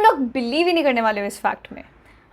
लोग बिलीव ही नहीं करने वाले हो इस फैक्ट में।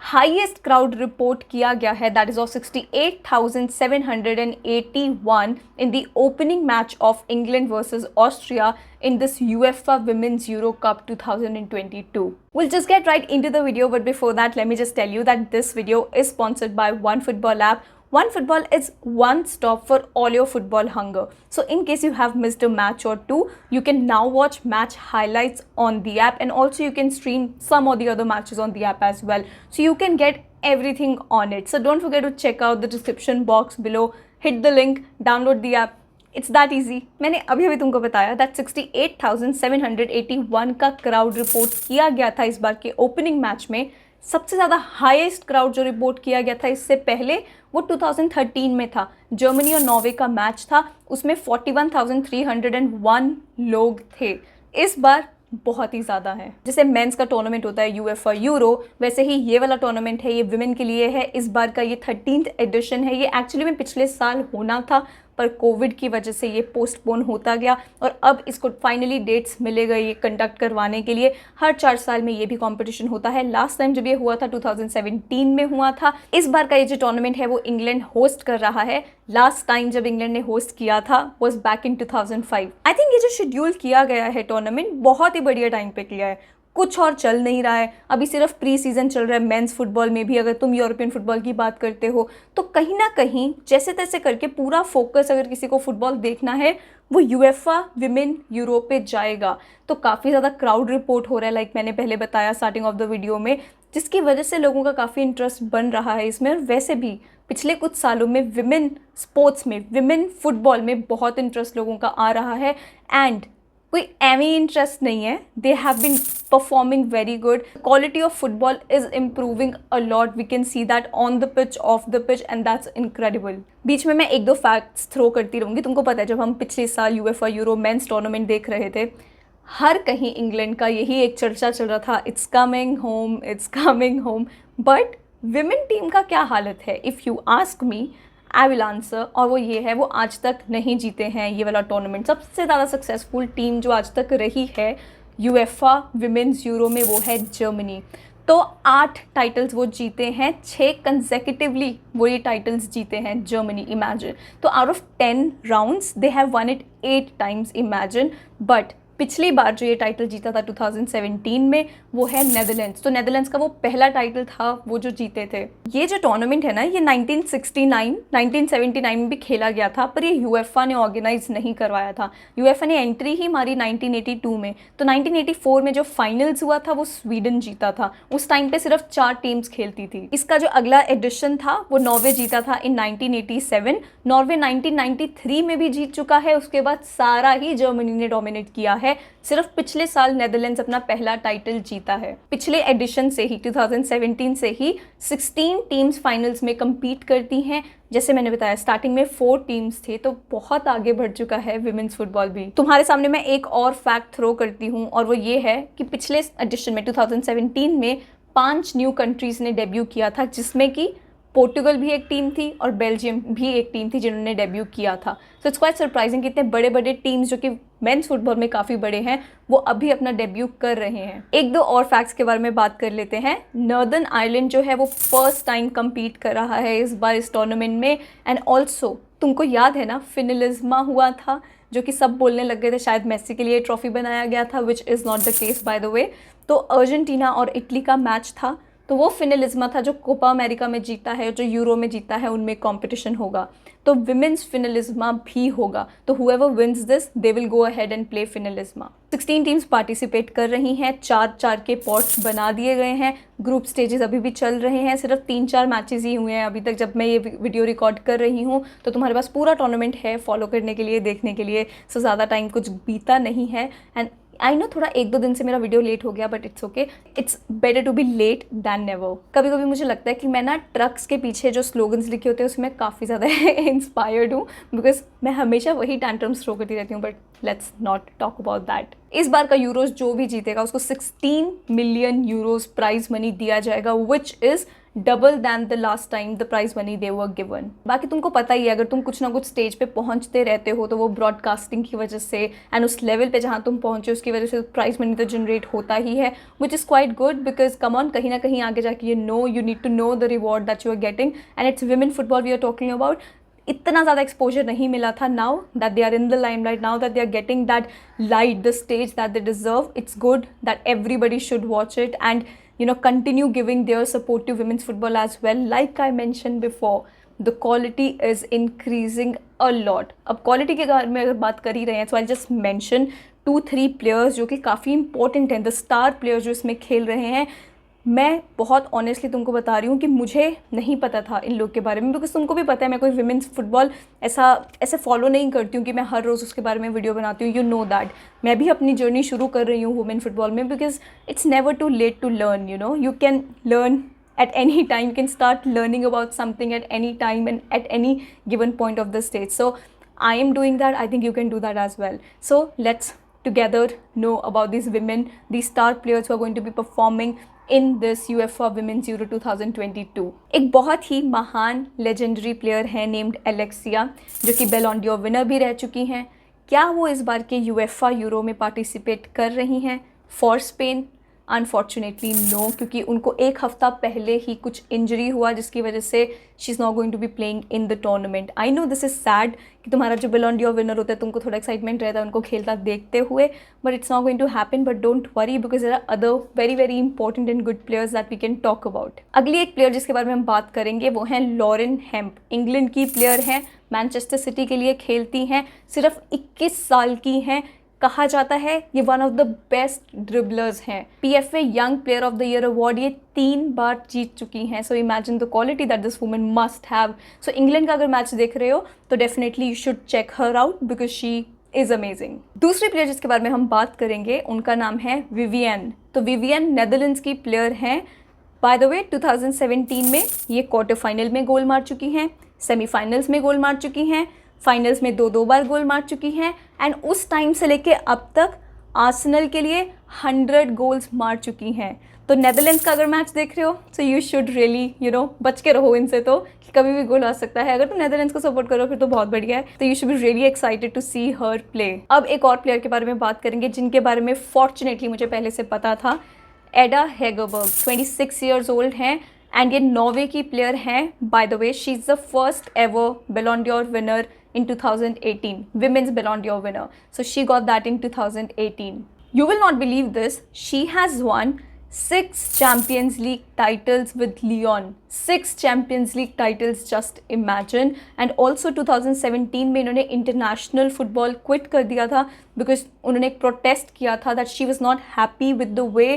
हाईएस्ट क्राउड रिपोर्ट किया गया है, that is of 68,781 in the opening match of England versus Austria in this UEFA Women's Euro Cup 2022. We'll just get right into the video, but before that, let me just tell you that this video is sponsored by OneFootball app. OneFootball is one stop for all your football hunger. So in case you have missed a match or two, you can now watch match highlights on the app, and also you can stream some of the other matches on the app as well. So you can get everything on it. So don't forget to check out the description box below, hit the link, download the app. It's that easy. मैंने अभी अभी तुमको बताया that 68,781 का crowd report किया गया था इस बार के ओपनिंग मैच में। सबसे ज़्यादा हाईएस्ट क्राउड जो रिपोर्ट किया गया था इससे पहले वो 2013 में था, जर्मनी और नॉर्वे का मैच था, उसमें 41,301 लोग थे। इस बार बहुत ही ज़्यादा है। जैसे मेंस का टूर्नामेंट होता है यूएफए यूरो, वैसे ही ये वाला टूर्नामेंट है, ये विमेन के लिए है। इस बार का ये 13th एडिशन है। ये एक्चुअली में पिछले साल होना था, पर कोविड की वजह से ये पोस्टपोन होता गया और अब इसको फाइनली डेट्स मिले गए ये कंडक्ट करवाने के लिए। हर 4 साल में ये भी कंपटीशन होता है। लास्ट टाइम जब ये हुआ था 2017 में हुआ था। इस बार का ये जो टूर्नामेंट है वो इंग्लैंड होस्ट कर रहा है। लास्ट टाइम जब इंग्लैंड ने होस्ट किया था was back in 2005। I think ये जो शेड्यूल किया गया है टूर्नामेंट बहुत ही बढ़िया टाइम पे किया है। कुछ और चल नहीं रहा है, अभी सिर्फ प्री सीजन चल रहा है। मेंस फुटबॉल में भी अगर तुम यूरोपियन फुटबॉल की बात करते हो तो कहीं ना कहीं जैसे तैसे करके पूरा फोकस अगर किसी को फुटबॉल देखना है वो यूएफए विमेन यूरो पे जाएगा। तो काफ़ी ज़्यादा क्राउड रिपोर्ट हो रहा है, लाइक मैंने पहले बताया स्टार्टिंग ऑफ द वीडियो में, जिसकी वजह से लोगों का काफ़ी इंटरेस्ट बन रहा है इसमें। और वैसे भी पिछले कुछ सालों में विमेन स्पोर्ट्स में, विमेन फुटबॉल में बहुत इंटरेस्ट लोगों का आ रहा है एंड कोई एमी इंटरेस्ट नहीं है। They have been performing very good. Quality of football is improving a lot. We can see that on the pitch, off the pitch, and that's incredible. बीच में मैं 1-2 फैक्ट्स थ्रो करती रहूँगी। तुमको पता है जब हम पिछले साल यूएफए यूरो मेंस टूर्नामेंट देख रहे थे, हर कहीं इंग्लैंड का यही एक चर्चा चल रहा था, it's coming home, it's coming home. But women team का क्या हालत है, if you ask me, I will answer, और वो ये है वो आज तक नहीं जीते हैं ये वाला टूर्नामेंट। सबसे ज़्यादा सक्सेसफुल टीम जो आज तक रही है यूएफए विमेंस यूरो में वो है जर्मनी। तो 8 टाइटल्स वो जीते हैं, 6 कंसेक्यूटिवली वो ये टाइटल्स जीते हैं जर्मनी, इमेजिन। तो out of 10 rounds they have one it 8 times, imagine. But पिछली बार जो ये टाइटल जीता था 2017 में वो है नेदरलैंड्स। तो नेदरलैंड्स का वो पहला टाइटल था वो जो जीते थे। ये जो टूर्नामेंट है ना, ये 1969, 1979 में भी खेला गया था, पर ये यूएफए ने ऑर्गेनाइज नहीं करवाया था। यूएफए ने एंट्री ही मारी 1982 में। तो 1984 में जो फाइनल्स हुआ था वो स्वीडन जीता था। उस टाइम पे सिर्फ 4 टीम्स खेलती थी। इसका जो अगला एडिशन था वो नॉर्वे जीता था इन 1987। नॉर्वे 1993 में भी जीत चुका है। उसके बाद सारा ही जर्मनी ने डोमिनेट किया है। सिर्फ पिछले साल नेदरलैंड्स अपना पहला टाइटल जीता है। पिछले एडिशन से ही 2017 से ही 16 टीम्स फाइनल्स में compete करती हैं। जैसे मैंने बताया स्टार्टिंग में 4 टीम्स थे, तो बहुत आगे बढ़ चुका है विमेंस फुटबॉल भी। तुम्हारे सामने मैं एक और फैक्ट थ्रो करती हूँ और वो ये है कि पिछले एडिशन में 2017 में 5 न्यू कंट्रीज ने डेब्यू किया था, जिसमें कि पोर्टुगल भी एक टीम थी और बेल्जियम भी एक टीम थी जिन्होंने डेब्यू किया था। सो इट्स क्वाइट सरप्राइजिंग कि इतने बड़े बड़े टीम्स जो कि मेंस फुटबॉल में काफ़ी बड़े हैं वो अभी अपना डेब्यू कर रहे हैं। 1-2 और फैक्ट्स के बारे में बात कर लेते हैं। नॉर्दर्न आयरलैंड जो है वो फर्स्ट टाइम compete कर रहा है इस बार इस टूर्नामेंट में। एंड ऑल्सो तुमको याद है ना, फिनलिज्मा हुआ था जो कि सब बोलने लग गए थे शायद मेसी के लिए ट्रॉफी बनाया गया था, which is not the case by the way. तो अर्जेंटीना और इटली का मैच था, तो वो फिनलिज्मा था जो कोपा अमेरिका में जीता है, जो यूरो में जीता है, उनमें कंपटीशन होगा। तो विमेंस फिनलिज्मा भी होगा। तो whoever wins this they will go ahead and play Finalissima. 16 teams participate कर रही हैं। 4-4 के पॉट्स बना दिए गए हैं। ग्रुप स्टेजेस अभी भी चल रहे हैं। सिर्फ 3-4 मैचेस ही हुए हैं अभी तक जब मैं ये वीडियो रिकॉर्ड कर रही हूँ। तो तुम्हारे पास पूरा टूर्नामेंट है फॉलो करने के लिए, देखने के लिए। सो ज़्यादा टाइम कुछ बीता नहीं है। एंड आई नो थोड़ा 1-2 दिन से मेरा वीडियो लेट हो गया, but it's okay. It's better to be late than never. कभी कभी मुझे लगता है कि मैं ना ट्रक्स के पीछे जो स्लोगन्स लिखे होते हैं उसमें काफ़ी ज़्यादा इंस्पायर्ड हूँ, बिकॉज मैं हमेशा वही टैंट्रम्स थ्रो करती रहती हूँ। But let's not talk about that. इस बार का यूरोज जो भी जीतेगा उसको 16 मिलियन यूरोज प्राइज मनी दिया जाएगा, which is double than the last time the prize money they were given. बाकी तुमको पता ही है, अगर तुम कुछ ना कुछ स्टेज पे पहुंचते रहते हो तो वो ब्रॉडकास्टिंग की वजह से एंड उस लेवल पे जहाँ तुम पहुंचे उसकी वजह से प्राइज मनी तो जनरेट होता ही है, which is quite good because come on, कहीं ना कहीं आगे जाके you need to know the reward that you are getting and it's women football we are talking about. इतना ज़्यादा एक्सपोजर नहीं मिला था, now that they are in the limelight, now that they are getting that light, the stage that they deserve, it's good that everybody should watch it and continue giving their support to women's football as well. Like I mentioned before, the quality is increasing a lot. अब quality के बारे में अगर बात कर ही रहे हैं, so I'll just mention 2-3 players जो कि काफ़ी important हैं, the star players जो इसमें खेल रहे हैं। मैं बहुत ऑनेस्टली तुमको बता रही हूँ कि मुझे नहीं पता था इन लोग के बारे में, बिकॉज तुमको भी पता है मैं कोई विमेंस फुटबॉल ऐसे फॉलो नहीं करती हूँ कि मैं हर रोज़ उसके बारे में वीडियो बनाती हूँ। यू नो दैट मैं भी अपनी जर्नी शुरू कर रही हूँ वुमेन फुटबॉल में, because it's never too late to learn, you can learn at any time, you can start learning about something at any time and at any given point of the stage. So I am doing that, I think you can do that as well. So let's together know about these women, these star players who are going to be performing in this UEFA Women's Euro 2022. एक बहुत ही महान legendary player है named Alexia, जो कि बैलन ड'ओर winner भी रह चुकी हैं। क्या वो इस बार के यूएफा यूरो में पार्टिसिपेट कर रही हैं फॉर स्पेन? अनफॉर्चुनेटली नो, क्योंकि उनको एक हफ्ता पहले ही कुछ इंजरी हुआ जिसकी वजह से she is not going to be playing in the tournament. I know this is sad कि तुम्हारा जो बैलन ड'ओर विनर होता है तुमको थोड़ा एक्साइटमेंट रहता है उनको खेलता देखते हुए, but it's not going to happen. But don't worry because there are other very very important and good players that we can talk about. अगली एक प्लेयर जिसके बारे में हम बात करेंगे वो हैं लॉरेन हेम्प। इंग्लैंड की प्लेयर हैं, मैनचेस्टर सिटी के लिए खेलती हैं, सिर्फ 21 साल की हैं। कहा जाता है ये one of the best dribblers हैं। PFA young player of the year award ये 3 बार जीत चुकी हैं। So imagine the quality that this woman must have. So England का अगर मैच देख रहे हो तो definitely you should check her out because she is amazing. दूसरी प्लेयर जिसके बारे में हम बात करेंगे उनका नाम है विवियन। तो विवियन नेदरलैंड्स की प्लेयर हैं। बाय द वे 2017 में ये क्वार्टर फाइनल में गोल मार चुकी हैं, सेमीफाइनल्स में गोल मार चुकी हैं, फाइनल्स में 2 बार गोल मार चुकी हैं एंड उस टाइम से लेके अब तक आर्सेनल के लिए 100 गोल्स मार चुकी हैं। तो नेदरलैंड्स का अगर मैच देख रहे हो तो यू शुड रियली बच के रहो इनसे, तो कि कभी भी गोल आ सकता है। अगर तुम नेदरलैंड्स को सपोर्ट करो फिर तो बहुत बढ़िया है। तो you should be really excited to see her play. अब एक और प्लेयर के बारे में बात करेंगे जिनके बारे में फॉर्चुनेटली मुझे पहले से पता था। एडा हेगरबर्ग 26 ईयर्स ओल्ड हैं एंड ये नॉर्वे की प्लेयर हैं। By the way she is the first ever बैलन ड'ओर winner in 2018, women's Ballon d'Or winner. So she got that in 2018. You will not believe this. She has won 6 Champions League titles with Lyon. 6 Champions League titles, just imagine. And also 2017 में इन्होंने international football quit कर दिया था because उन्होंने एक protest किया था that she was not happy with the way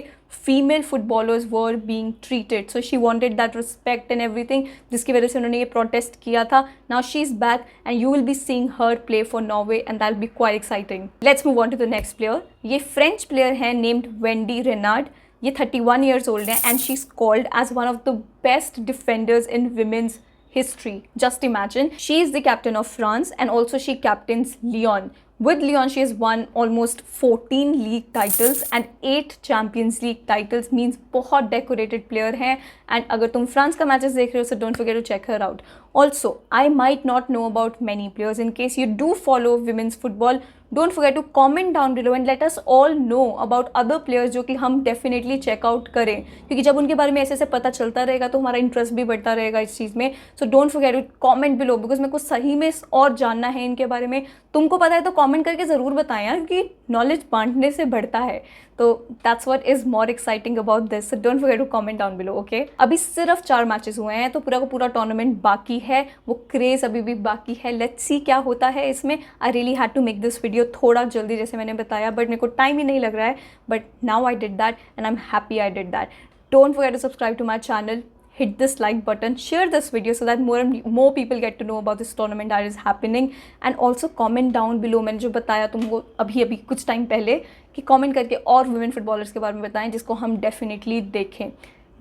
female footballers were being treated. So she wanted that respect and everything, जिसकी वजह से उन्होंने ये प्रोटेस्ट किया था। Now she is back and you will be seeing her play for Norway and that will be quite exciting. Let's move on to the next player. ये French player हैं named Wendie Renard. ये 31 years old हैं and she is called as one of the best defenders in women's history. Just imagine, she is the captain of France and also she captains Lyon. With Lyon, she has won almost 14 league titles and 8 Champions League titles. Means बहुत decorated player है and अगर तुम France का matches देख रहे हो so don't forget to check her out. Also, I might not know about many players. In case you do follow women's football, don't forget to comment down below and let us all know about other players जो कि हम definitely check out करें, क्योंकि जब उनके बारे में ऐसे पता चलता रहेगा तो हमारा इंटरेस्ट भी बढ़ता रहेगा इस चीज़ में। So don't forget to comment below because मेरे को सही में और जानना है इनके बारे में। तुमको पता है तो कमेंट करके ज़रूर बताएं यार, क्योंकि नॉलेज बांटने से बढ़ता है। तो that's what is more exciting about this. So don't forget to comment down below, okay. अभी सिर्फ 4 मैचेस हुए हैं तो पूरा का पूरा टूर्नामेंट बाकी है, वो क्रेज़ अभी भी बाकी है। लेट्स सी क्या होता है इसमें। I really had to make this video थोड़ा जल्दी जैसे मैंने बताया, बट मेरे को टाइम ही नहीं लग रहा है। But now I did that and I am happy I did that. Don't forget to subscribe to my channel, hit this like button, share this video so that more people get to know about this tournament that is happening, and also comment down below मैंने जो बताया तुमको अभी कुछ time पहले कि comment करके और women footballers के बारे में बताएं जिसको हम definitely देखें।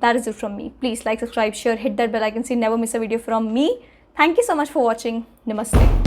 That is it from me. Please like, subscribe, share, hit that bell icon so you never miss a video from me. Thank you so much for watching. Namaste.